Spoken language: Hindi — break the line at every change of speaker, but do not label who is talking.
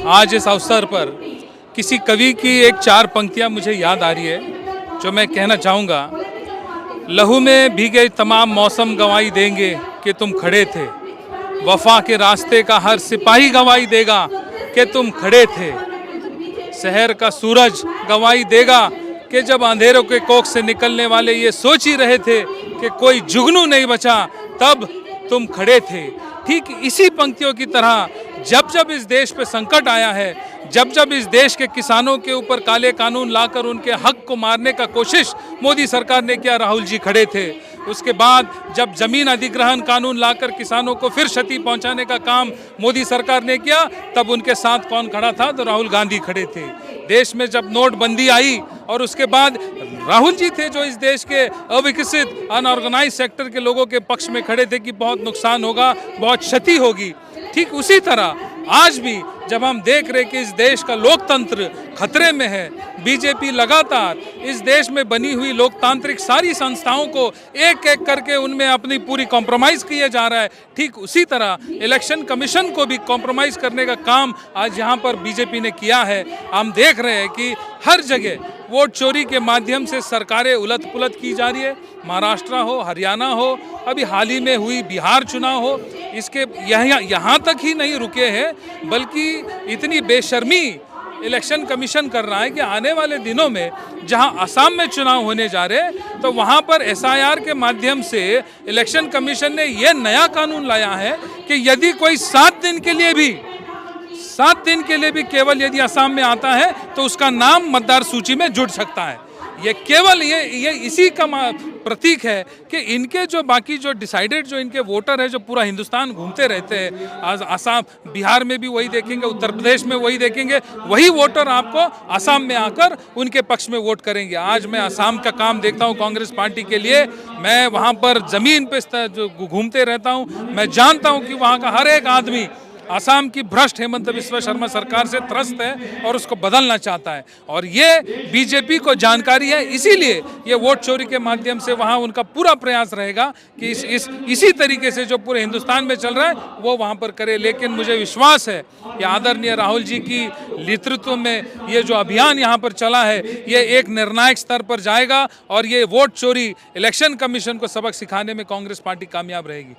आज इस अवसर पर किसी कवि की एक चार पंक्तियां मुझे याद आ रही है जो मैं कहना चाहूँगा। लहू में भीगे तमाम मौसम गवाही देंगे कि तुम खड़े थे। वफा के रास्ते का हर सिपाही गवाही देगा कि तुम खड़े थे। शहर का सूरज गवाही देगा कि जब अंधेरों के कोख से निकलने वाले ये सोच ही रहे थे कि कोई जुगनू नहीं बचा, तब तुम खड़े थे। ठीक इसी पंक्तियों की तरह जब जब इस देश पे संकट आया है, जब जब इस देश के किसानों के ऊपर काले कानून लाकर उनके हक को मारने का कोशिश मोदी सरकार ने किया, राहुल जी खड़े थे। उसके बाद जब जमीन अधिग्रहण कानून लाकर किसानों को फिर क्षति पहुंचाने का काम मोदी सरकार ने किया, तब उनके साथ कौन खड़ा था? तो राहुल गांधी खड़े थे। देश में जब नोटबंदी आई और उसके बाद राहुल जी थे जो इस देश के अविकसित अनऑर्गेनाइज सेक्टर के लोगों के पक्ष में खड़े थे कि बहुत नुकसान होगा, बहुत क्षति होगी। ठीक उसी तरह आज भी जब हम देख रहे कि इस देश का लोकतंत्र खतरे में है, बीजेपी लगातार इस देश में बनी हुई लोकतांत्रिक सारी संस्थाओं को एक एक करके उनमें अपनी पूरी कॉम्प्रोमाइज किया जा रहा है। ठीक उसी तरह इलेक्शन कमीशन को भी कॉम्प्रोमाइज करने का काम आज यहाँ पर बीजेपी ने किया है। हम देख रहे हैं कि हर जगह वोट चोरी के माध्यम से सरकारें उलट पुलट की जा रही है। महाराष्ट्र हो, हरियाणा हो, अभी हाल ही में हुई बिहार चुनाव हो, इसके यहाँ तक ही नहीं रुके हैं, बल्कि इतनी बेशर्मी इलेक्शन कमीशन कर रहा है कि आने वाले दिनों में जहां असम में चुनाव होने जा रहे हैं तो वहां पर एसआईआर के माध्यम से इलेक्शन कमीशन ने यह नया कानून लाया है कि यदि कोई 7 दिन के लिए भी केवल यदि असम में आता है तो उसका नाम मतदार सूची में जुड़ सकता है। ये केवल ये इसी का प्रतीक है कि इनके जो बाकी जो डिसाइडेड जो इनके वोटर है जो पूरा हिंदुस्तान घूमते रहते हैं, असम बिहार में भी वही देखेंगे, उत्तर प्रदेश में वही देखेंगे, वही वोटर आपको असम में आकर उनके पक्ष में वोट करेंगे। आज मैं असम का काम देखता हूँ कांग्रेस पार्टी के लिए, मैं वहाँ पर ज़मीन पे जो घूमते रहता हूँ, मैं जानता हूँ कि वहाँ का हर एक आदमी असम की भ्रष्ट हेमंत बिस्वा शर्मा सरकार से त्रस्त है और उसको बदलना चाहता है। और ये बीजेपी को जानकारी है, इसीलिए ये वोट चोरी के माध्यम से वहाँ उनका पूरा प्रयास रहेगा कि इसी तरीके से जो पूरे हिंदुस्तान में चल रहा है वो वहाँ पर करे। लेकिन मुझे विश्वास है कि आदरणीय राहुल जी की नेतृत्व में ये जो अभियान यहाँ पर चला है ये एक निर्णायक स्तर पर जाएगा और ये वोट चोरी इलेक्शन कमीशन को सबक सिखाने में कांग्रेस पार्टी कामयाब रहेगी।